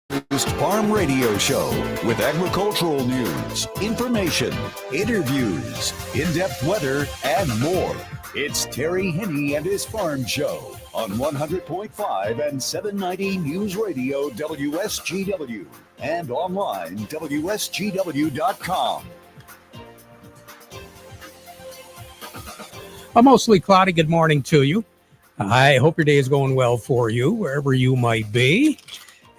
Farm Radio Show with agricultural news, information, interviews, in-depth weather, and more. It's Terry Henne and his Farm Show on 100.5 and 790 News Radio WSGW and online WSGW.com. A mostly cloudy good morning to you. I hope your day is going well for you, wherever you might be.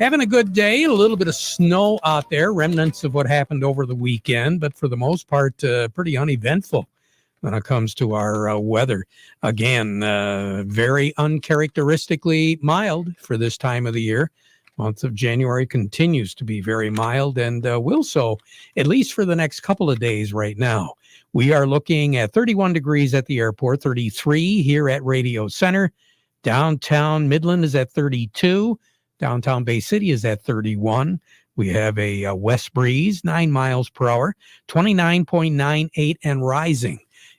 Having a good day, a little bit of snow out there, remnants of what happened over the weekend, but for the most part, pretty uneventful when it comes to our weather. Again, very uncharacteristically mild for this time of the year. Month of January continues to be very mild and will so, at least for the next couple of days right now. We are looking at 31 degrees at the airport, 33 here at Radio Center. Downtown Midland is at 32. Downtown Bay City is at 31. We have a west breeze, 9 miles per hour, 29.98 and rising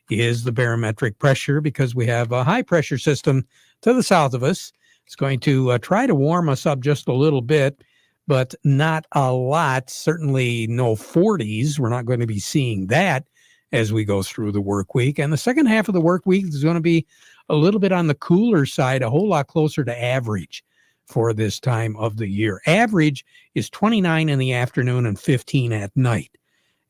is the barometric pressure because we have a high pressure system to the south of us. It's going to try to warm us up just a little bit, but not a lot. Certainly no 40s. We're not going to be seeing that as we go through the work week. And the second half of the work week is going to be a little bit on the cooler side, a whole lot closer to average for this time of the year. Average is 29 in the afternoon and 15 at night.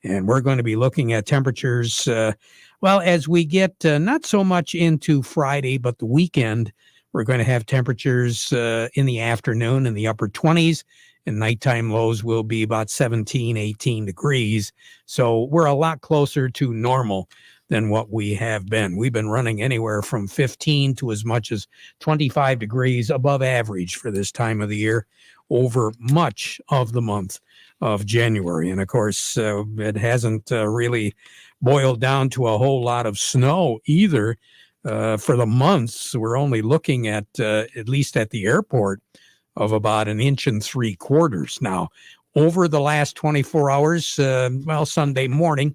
And we're going to be looking at temperatures, as we get not so much into Friday, but the weekend, we're going to have temperatures in the afternoon in the upper 20s, and nighttime lows will be about 17, 18 degrees. So we're a lot closer to normal than what we have been. We've been running anywhere from 15 to as much as 25 degrees above average for this time of the year over much of the month of January. And of course, it hasn't really boiled down to a whole lot of snow either. For the months, we're only looking at least at the airport, of about 1 3/4 inches. Now, over the last 24 hours, Sunday morning,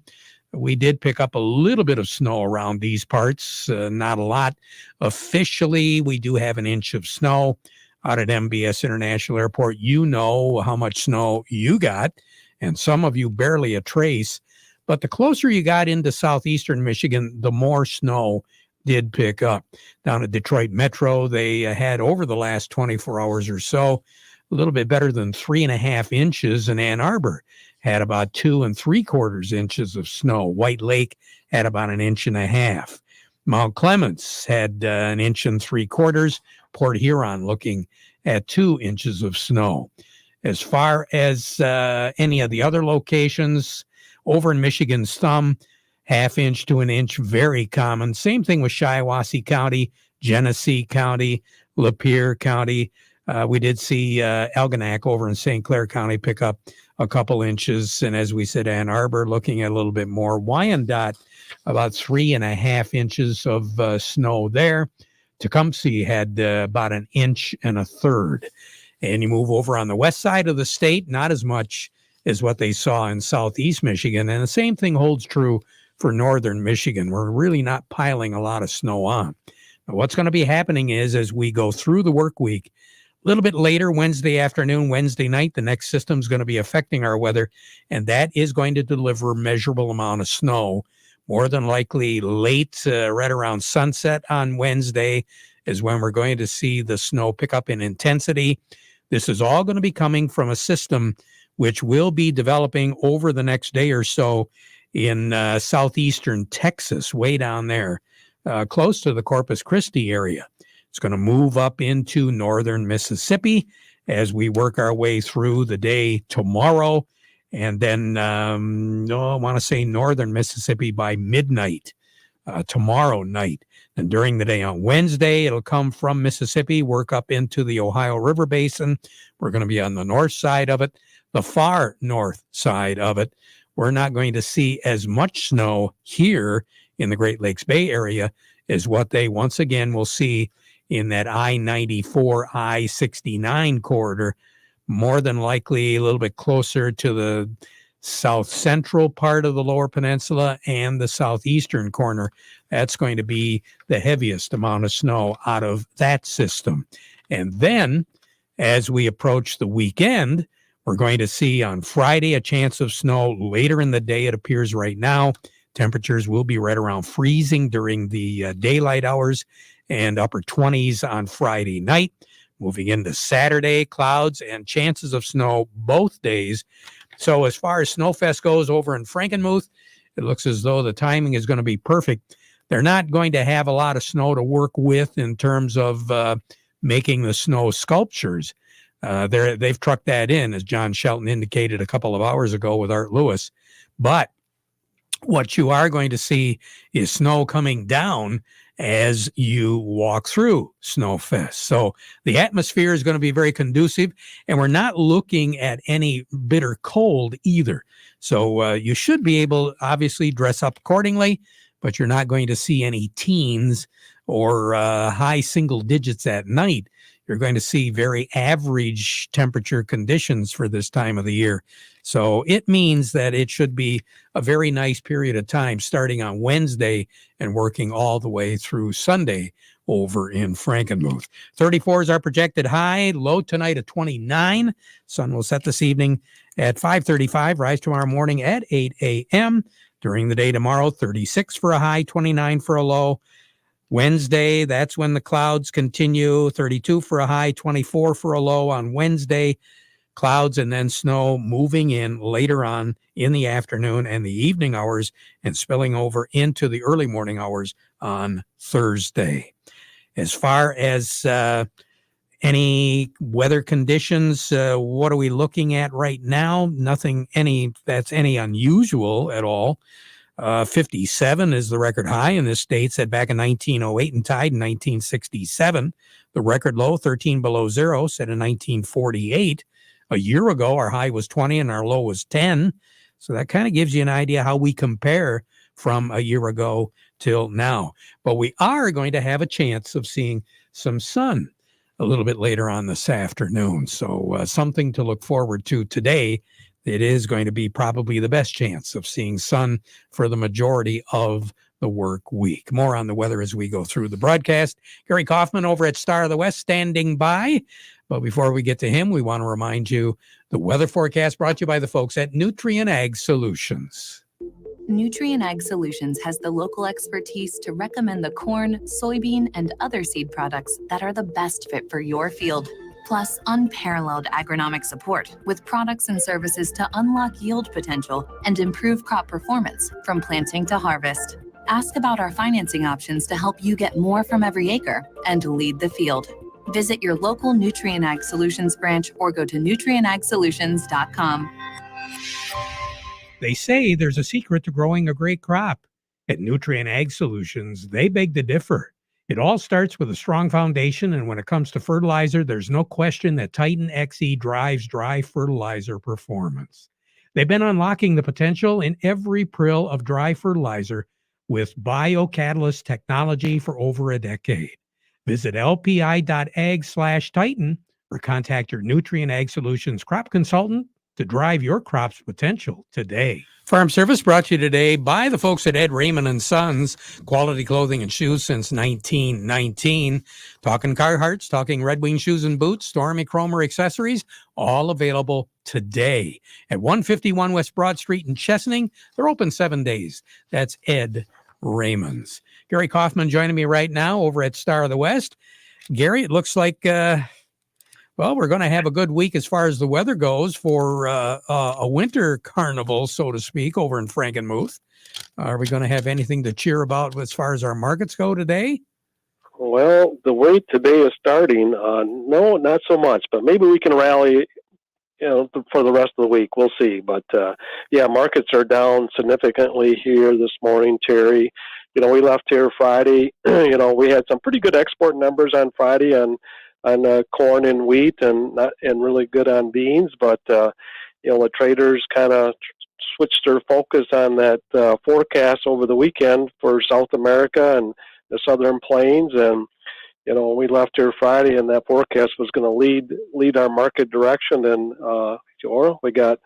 we did pick up a little bit of snow around these parts, not a lot. Officially, we do have 1 inch of snow out at MBS International Airport. You know how much snow you got, and some of you barely a trace. But the closer you got into southeastern Michigan, the more snow did pick up. Down at Detroit Metro, they had over the last 24 hours or so, a little bit better than 3.5 inches. In Ann Arbor had about 2 3/4 inches of snow. White Lake had about 1.5 inches. Mount Clemens had 1 3/4 inches. Port Huron looking at 2 inches of snow. As far as any of the other locations, over in Michigan's thumb, 1/2 inch to 1 inch, very common. Same thing with Shiawassee County, Genesee County, Lapeer County. We did see Algonac over in St. Clair County pick up a couple inches. And as we said, Ann Arbor looking at a little bit more. Wyandotte, about 3.5 inches of snow there. Tecumseh had about 1 1/3 inches. And you move over on the west side of the state, not as much as what they saw in southeast Michigan. And the same thing holds true for northern Michigan. We're really not piling a lot of snow on. Now, what's going to be happening is as we go through the work week, a little bit later, Wednesday afternoon, Wednesday night, the next system is going to be affecting our weather, and that is going to deliver a measurable amount of snow, more than likely late, right around sunset on Wednesday is when we're going to see the snow pick up in intensity. This is all going to be coming from a system which will be developing over the next day or so in southeastern Texas, way down there, close to the Corpus Christi area. It's going to move up into northern Mississippi as we work our way through the day tomorrow. And then, I want to say northern Mississippi by midnight tomorrow night. And during the day on Wednesday, it'll come from Mississippi, work up into the Ohio River Basin. We're going to be on the north side of it, the far north side of it. We're not going to see as much snow here in the Great Lakes Bay Area as what they once again will see in that I-94, I-69 corridor, more than likely a little bit closer to the south central part of the Lower Peninsula and the southeastern corner. That's going to be the heaviest amount of snow out of that system. And then As we approach the weekend, we're going to see on Friday a chance of snow later in the day. It appears right now. Temperatures will be right around freezing during the daylight hours and upper 20s on Friday night. Moving into Saturday, clouds and chances of snow both days. So as far as Snowfest goes over in Frankenmuth, it looks as though the timing is going to be perfect. They're not going to have a lot of snow to work with in terms of making the snow sculptures. They've trucked that in, as John Shelton indicated a couple of hours ago with Art Lewis. But what you are going to see is snow coming down as you walk through Snowfest. So the atmosphere is going to be very conducive, and we're not looking at any bitter cold either. So you should be able, obviously, dress up accordingly, but you're not going to see any teens or high single digits at night. You're going to see very average temperature conditions for this time of the year. So it means that it should be a very nice period of time starting on Wednesday and working all the way through Sunday over in Frankenmuth. 34 is our projected high, low tonight at 29. Sun will set this evening at 5:35, rise tomorrow morning at 8 a.m. During the day tomorrow, 36 for a high, 29 for a low. Wednesday, that's when the clouds continue, 32 for a high, 24 for a low on Wednesday. Clouds and then snow moving in later on in the afternoon and the evening hours and spilling over into the early morning hours on Thursday. As far as any weather conditions, what are we looking at right now? Nothing that's any unusual at all. 57 is the record high in this state, set back in 1908 and tied in 1967. The record low, 13 below zero, set in 1948. A year ago, our high was 20 and our low was 10. So that kind of gives you an idea how we compare from a year ago till now. But we are going to have a chance of seeing some sun a little bit later on this afternoon. So something to look forward to today. It is going to be probably the best chance of seeing sun for the majority of the work week. More on the weather as we go through the broadcast. Gary Kaufman over at Star of the West standing by. But before we get to him, we want to remind you the weather forecast brought to you by the folks at Nutrien Ag Solutions. Nutrien Ag Solutions has the local expertise to recommend the corn, soybean, and other seed products that are the best fit for your field. Plus, unparalleled agronomic support with products and services to unlock yield potential and improve crop performance from planting to harvest. Ask about our financing options to help you get more from every acre and lead the field. Visit your local Nutrien Ag Solutions branch or go to nutrienagsolutions.com. They say there's a secret to growing a great crop. At Nutrien Ag Solutions, they beg to differ. It all starts with a strong foundation, and when it comes to fertilizer, there's no question that Titan XE drives dry fertilizer performance. They've been unlocking the potential in every prill of dry fertilizer with biocatalyst technology for over a decade. Visit lpi.ag/Titan or contact your Nutrien Ag Solutions crop consultant to drive your crop's potential today. Farm Service brought to you today by the folks at Ed Raymond & Sons, quality clothing and shoes since 1919. Talking Carhartts, talking Red Wing shoes and boots, Stormy Cromer accessories, all available today at 151 West Broad Street in Chesaning. They're open 7 days. That's Ed Raymond's. Gary Kaufman joining me right now over at Star of the West. Gary, it looks like we're going to have a good week as far as the weather goes for a winter carnival, so to speak, over in Frankenmuth. Are we going to have anything to cheer about as far as our markets go today? Well, the way today is starting, no, not so much, but maybe we can rally, for the rest of the week. We'll see. But, markets are down significantly here this morning, Terry. We left here Friday. We had some pretty good export numbers on Friday on corn and wheat, and really good on beans. But the traders kind of switched their focus on that forecast over the weekend for South America and the Southern Plains. And we left here Friday, and that forecast was going to lead our market direction. And we got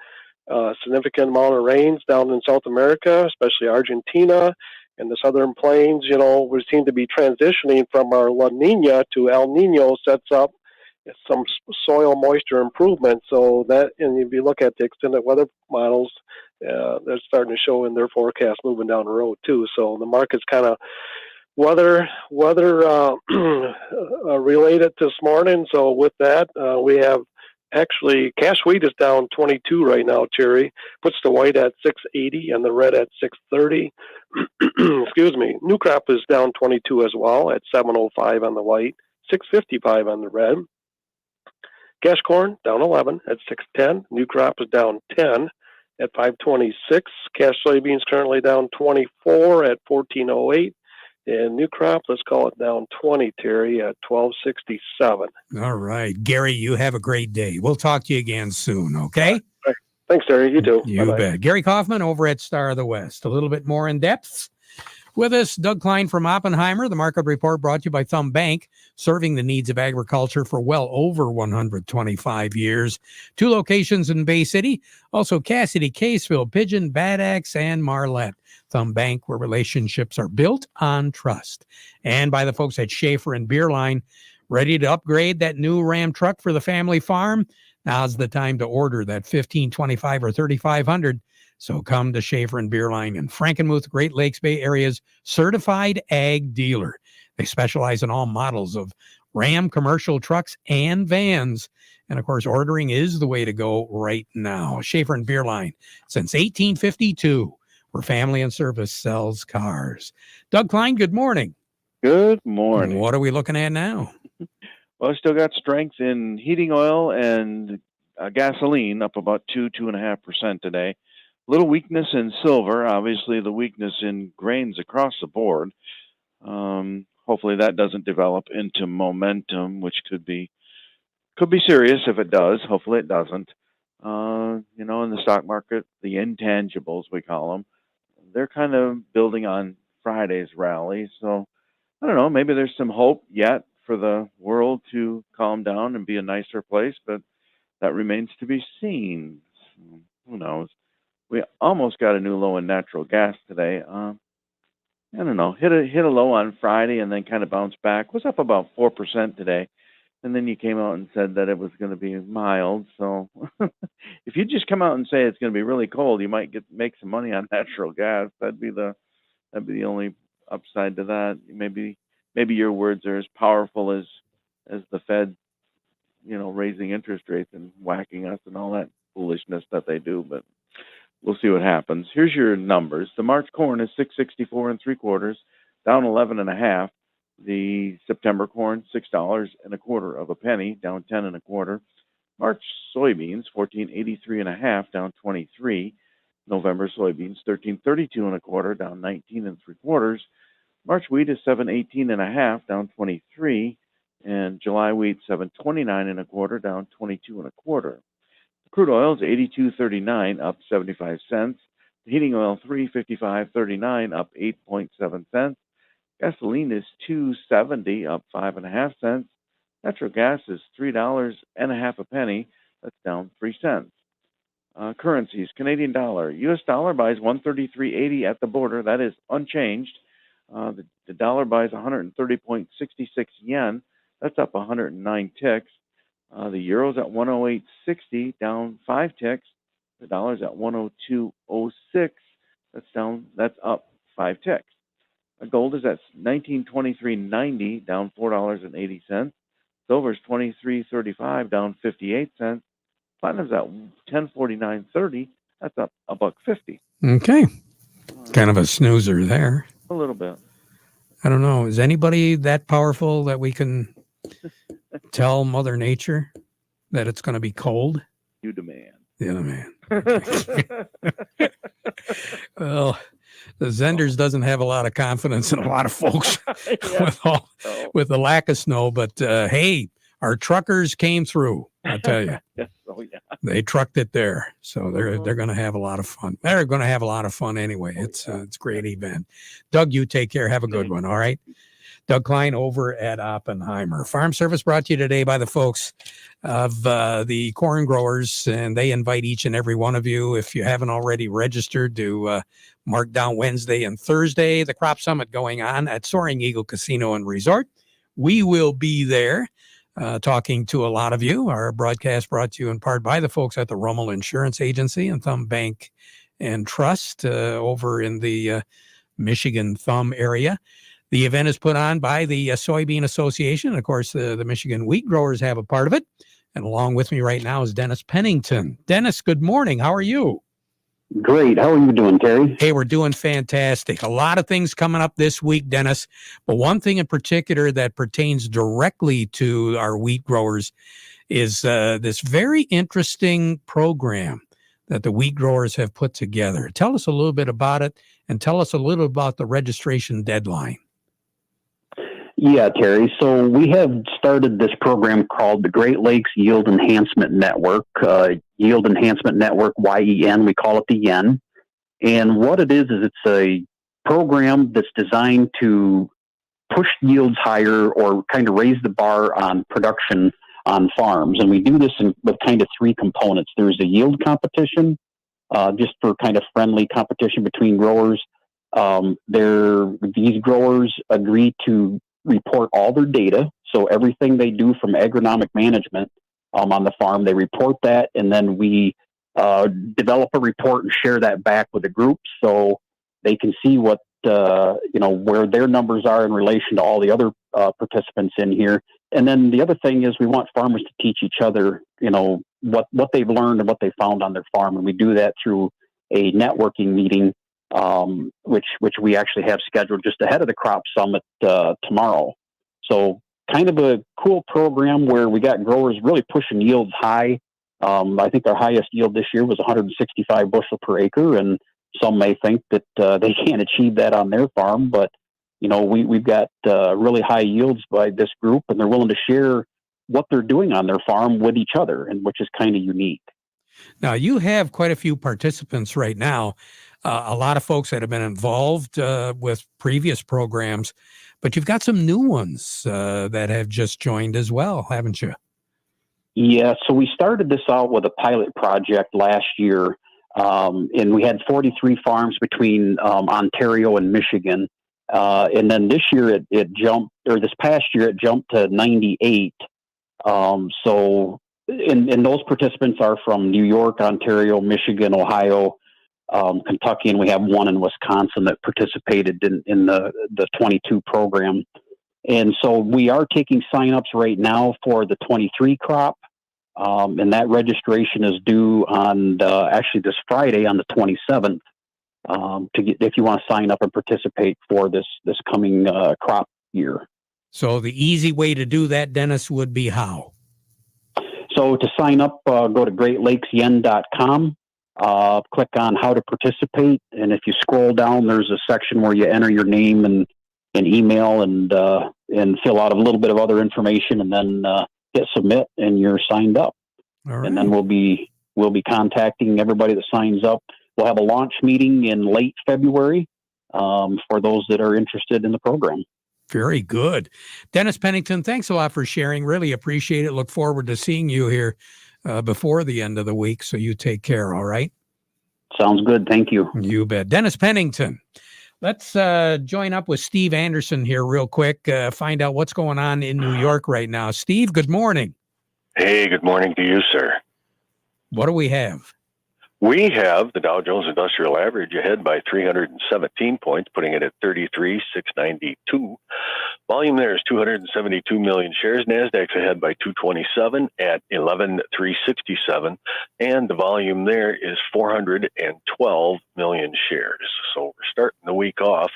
a significant amount of rains down in South America, especially Argentina. And the Southern Plains, we seem to be transitioning from our La Nina to El Nino sets up some soil moisture improvement. So that, and if you look at the extended weather models, they're starting to show in their forecast moving down the road too. So the market's kind of weather related this morning. So with that, we have actually cash wheat is down 22 right now, Terry. Puts the white at 680 and the red at 630. Excuse me. New crop is down 22 as well at 705 on the white, 655 on the red. Cash corn down 11 at 610. New crop is down 10 at 526. Cash soybeans currently down 24 at 1408. And new crop, let's call it down 20, Terry, at 1267. All right. Gary, you have a great day. We'll talk to you again soon, okay? Right. Thanks, Terry. You too. You Bye-bye. bet. Gary Kaufman over at Star of the West. A little bit more in depth. With us, Doug Klein from Oppenheimer. The Market Report brought to you by Thumb Bank, serving the needs of agriculture for well over 125 years. 2 locations in Bay City, also Cassidy, Caseville, Pigeon, Bad Axe, and Marlette. Thumb Bank, where relationships are built on trust. And by the folks at Schaefer and Beerline, ready to upgrade that new Ram truck for the family farm? Now's the time to order that 1525 or 3500. So come to Schaefer and Beerline in Frankenmuth, Great Lakes Bay Area's certified ag dealer. They specialize in all models of Ram commercial trucks and vans. And of course, ordering is the way to go right now. Schaefer and Beerline since 1852, where family and service sells cars. Doug Klein, good morning. Good morning. What are we looking at now? Well, I still got strength in heating oil and gasoline, up about 2.5% today. Little weakness in silver, obviously the weakness in grains across the board. Hopefully that doesn't develop into momentum, which could be serious if it does. Hopefully it doesn't. In the stock market, the intangibles, we call them, they're kind of building on Friday's rally. So I don't know, maybe there's some hope yet for the world to calm down and be a nicer place, but that remains to be seen. So, who knows? We almost got a new low in natural gas today. I don't know, hit a low on Friday and then kind of bounced back. Was up about 4% today. And then you came out and said that it was going to be mild. So if you just come out and say it's going to be really cold, you might make some money on natural gas. That'd be the only upside to that. Maybe your words are as powerful as the Fed, raising interest rates and whacking us and all that foolishness that they do. But we'll see what happens. Here's your numbers. The March corn is 664 3/4, down 11.5. The September corn, $6.25, down 10 1/4. March soybeans, 1483.5, down 23. November soybeans, 1332 1/4, down 19 3/4. March wheat is 718.5, down 23, and July wheat 729 1/4, down 22 1/4. Crude oil is 82.39, up 75 cents. The heating oil 355.39, up 8.7 cents. Gasoline is $2.70, up 5.5 cents. Natural gas is $3.50 a penny. That's down 3 cents. Currencies: Canadian dollar, U.S. dollar buys 133.80 at the border. That is unchanged. The dollar buys 130.66 yen. That's up 109 ticks. The euro's at 108.60, down 5 ticks. The dollar's at 102.06. That's up 5 ticks. Gold is at $1923.90, down $4.80. Silver's $23.35, down 58 cents. Platinum's at $10.49.30. That's up $1.50. Okay. Kind of a snoozer there. A little bit. I don't know. Is anybody that powerful that we can tell Mother Nature that it's going to be cold? You demand. The other man. Well, the Zenders doesn't have a lot of confidence in a lot of folks with the lack of snow. But hey, our truckers came through. I tell you, Yes. Oh yeah. they trucked it there, so they're going to have a lot of fun. They're going to have a lot of fun anyway. It's a great event. Doug, you take care. Have a good one. All right. Doug Klein over at Oppenheimer. Farm Service brought to you today by the folks of the corn growers, and they invite each and every one of you, if you haven't already registered, to mark down Wednesday and Thursday, the Crop Summit going on at Soaring Eagle Casino and Resort. We will be there. talking to a lot of you. Our broadcast brought to you in part by the folks at the Rummel Insurance Agency and Thumb Bank and Trust over in the Michigan Thumb area. The event is put on by the Soybean Association. Of course, the Michigan wheat growers have a part of it. And along with me right now is Dennis Pennington. Dennis, good morning. How are you? Great. How are you doing, Terry? Hey, we're doing fantastic. A lot of things coming up this week, Dennis. But one thing in particular that pertains directly to our wheat growers is this very interesting program that the wheat growers have put together. Tell us a little bit about it and tell us a little about the registration deadline. Yeah, Terry. So we have started this program called the Great Lakes Yield Enhancement Network, Yield Enhancement Network, YEN. We call it the YEN. And what it is it's a program that's designed to push yields higher or kind of raise the bar on production on farms. And we do this with kind of three components. There's a yield competition, just for kind of friendly competition between growers. These growers agree to report all their data. So everything they do from agronomic management on the farm, they report that. And then we develop a report and share that back with the group so they can see what, where their numbers are in relation to all the other participants in here. And then the other thing is we want farmers to teach each other, what they've learned and what they found on their farm. And we do that through a networking meeting, which we actually have scheduled just ahead of the crop summit tomorrow. So kind of a cool program where we got growers really pushing yields high. I think our highest yield this year was 165 bushel per acre, and some may think that they can't achieve that on their farm, but we've got really high yields by this group, and they're willing to share what they're doing on their farm with each other, and which is kind of unique. Now, you have quite a few participants right now, a lot of folks that have been involved with previous programs, but you've got some new ones that have just joined as well, haven't you? Yeah, so we started this out with a pilot project last year, and we had 43 farms between Ontario and Michigan. And then this year this past year it jumped to 98. So and those participants are from New York, Ontario, Michigan, Ohio, Kentucky, and we have one in Wisconsin that participated in the 22 program. And so we are taking signups right now for the 23 crop. And that registration is due on actually this Friday on the 27th. If you want to sign up and participate for this coming crop year. So the easy way to do that, Dennis, would be how? So to sign up, go to greatlakesyen.com, click on how to participate. And if you scroll down, there's a section where you enter your name and email and fill out a little bit of other information and then hit submit and you're signed up. All right. And then we'll be contacting everybody that signs up. We'll have a launch meeting in late February for those that are interested in the program. Very good. Dennis Pennington, thanks a lot for sharing. Really appreciate it. Look forward to seeing you here before the end of the week. So you take care, all right? Sounds good. Thank you. You bet. Dennis Pennington. Let's join up with Steve Anderson here real quick, find out what's going on in New York right now. Steve, good morning. Hey, good morning to you, sir. What do we have? We have the Dow Jones Industrial Average ahead by 317 points, putting it at 33,692. Volume there is 272 million shares. NASDAQ's ahead by 227 at 11,367. And the volume there is 412 million shares. So we're starting the week off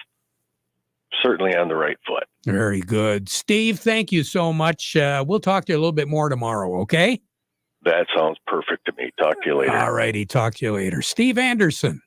certainly on the right foot. Very good. Steve, thank you so much. We'll talk to you a little bit more tomorrow, okay? That sounds perfect to me. Talk to you later. All righty. Talk to you later. Steve Anderson.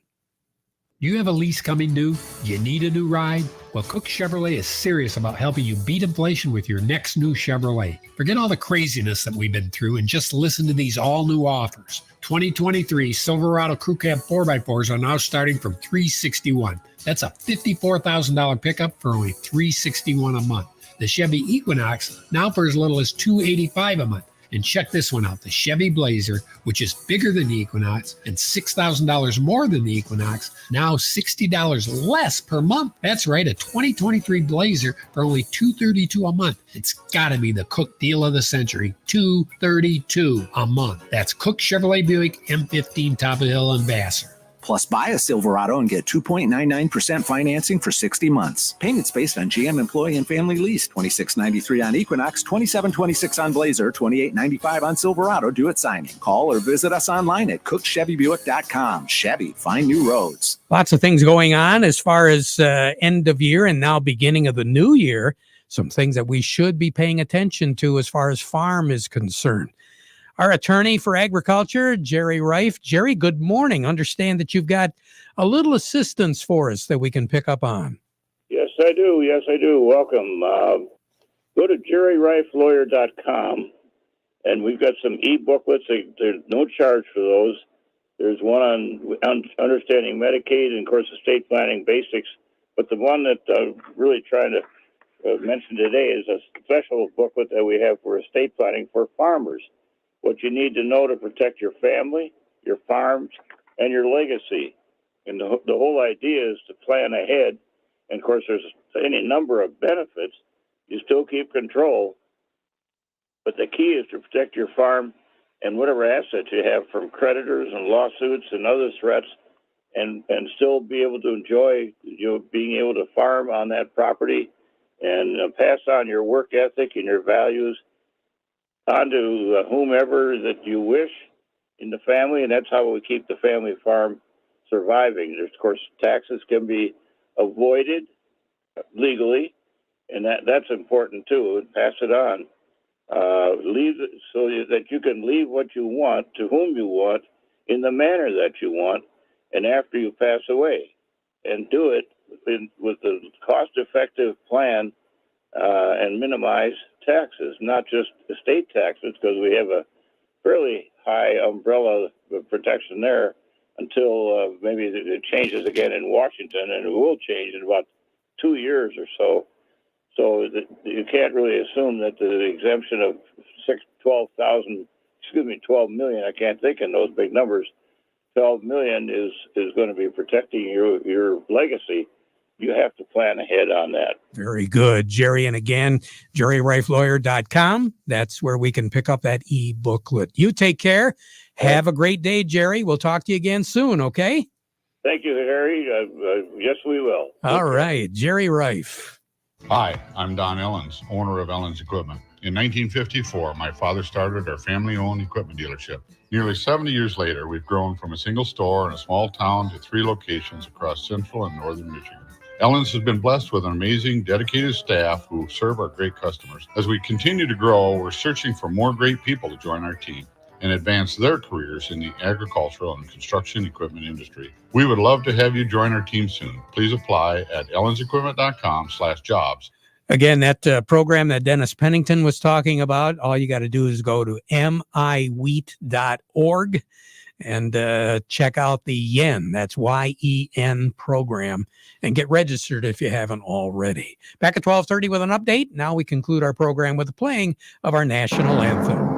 You have a lease coming due? You need a new ride? Well, Cook Chevrolet is serious about helping you beat inflation with your next new Chevrolet. Forget all the craziness that we've been through and just listen to these all-new offers. 2023 Silverado Crew Cab 4x4s are now starting from $361. That's a $54,000 pickup for only $361 a month. The Chevy Equinox now for as little as $285 a month. And check this one out, the Chevy Blazer, which is bigger than the Equinox and $6,000 more than the Equinox, now $60 less per month. That's right, a 2023 Blazer for only $232 a month. It's got to be the Cook deal of the century, $232 a month. That's Cook Chevrolet Buick M15 Top of the Hill and Vassar. Plus, buy a Silverado and get 2.99% financing for 60 months. Payments based on GM employee and family lease. $26.93 on Equinox, $27.26 on Blazer, $28.95 on Silverado due at signing. Call or visit us online at cookchevybuick.com. Chevy, find new roads. Lots of things going on as far as end of year and now beginning of the new year. Some things that we should be paying attention to as far as farm is concerned. Our attorney for agriculture, Jerry Reif. Jerry, good morning. Understand that you've got a little assistance for us that we can pick up on. Yes, I do. Welcome. Go to jerryreiflawyer.com, and we've got some e-booklets. There's no charge for those. There's one on understanding Medicaid and, of course, estate planning basics. But the one that I'm really trying to mention today is a special booklet that we have for estate planning for farmers. What you need to know to protect your family, your farms, and your legacy. And the whole idea is to plan ahead. And, of course, there's any number of benefits. You still keep control. But the key is to protect your farm and whatever assets you have from creditors and lawsuits and other threats, and still be able to enjoy being able to farm on that property and pass on your work ethic and your values onto whomever that you wish in the family, and that's how we keep the family farm surviving. There's, of course, taxes can be avoided legally, and that's important too. And pass it on, leave it so that you can leave what you want to whom you want in the manner that you want, and after you pass away, and do it with a cost-effective plan and minimize taxes, not just estate taxes, because we have a fairly high umbrella of protection there until maybe it changes again in Washington, and it will change in about 2 years or so. So that you can't really assume that the exemption of 12 million, I can't think in those big numbers, 12 million is going to be protecting your legacy. You have to plan ahead on that. Very good, Jerry. And again, jerryreiflawyer.com. That's where we can pick up that e-booklet. You take care. Have a great day, Jerry. We'll talk to you again soon, okay? Thank you, Harry. Yes, we will. All right, Jerry Reif. Hi, I'm Don Ellens, owner of Ellens Equipment. In 1954, my father started our family-owned equipment dealership. Nearly 70 years later, we've grown from a single store in a small town to 3 locations across central and northern Michigan. Ellens has been blessed with an amazing, dedicated staff who serve our great customers. As we continue to grow, we're searching for more great people to join our team and advance their careers in the agricultural and construction equipment industry. We would love to have you join our team soon. Please apply at ellensequipment.com/jobs. Again, that program that Dennis Pennington was talking about, all you got to do is go to miwheat.org and check out the YEN, that's YEN program, and get registered if you haven't already. Back at 12:30 with an update. Now we conclude our program with the playing of our national anthem.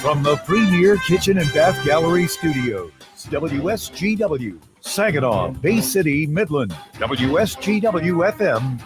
From the Premier Kitchen and Bath Gallery Studios, WSGW, Saginaw, Bay City, Midland, WSGW FM,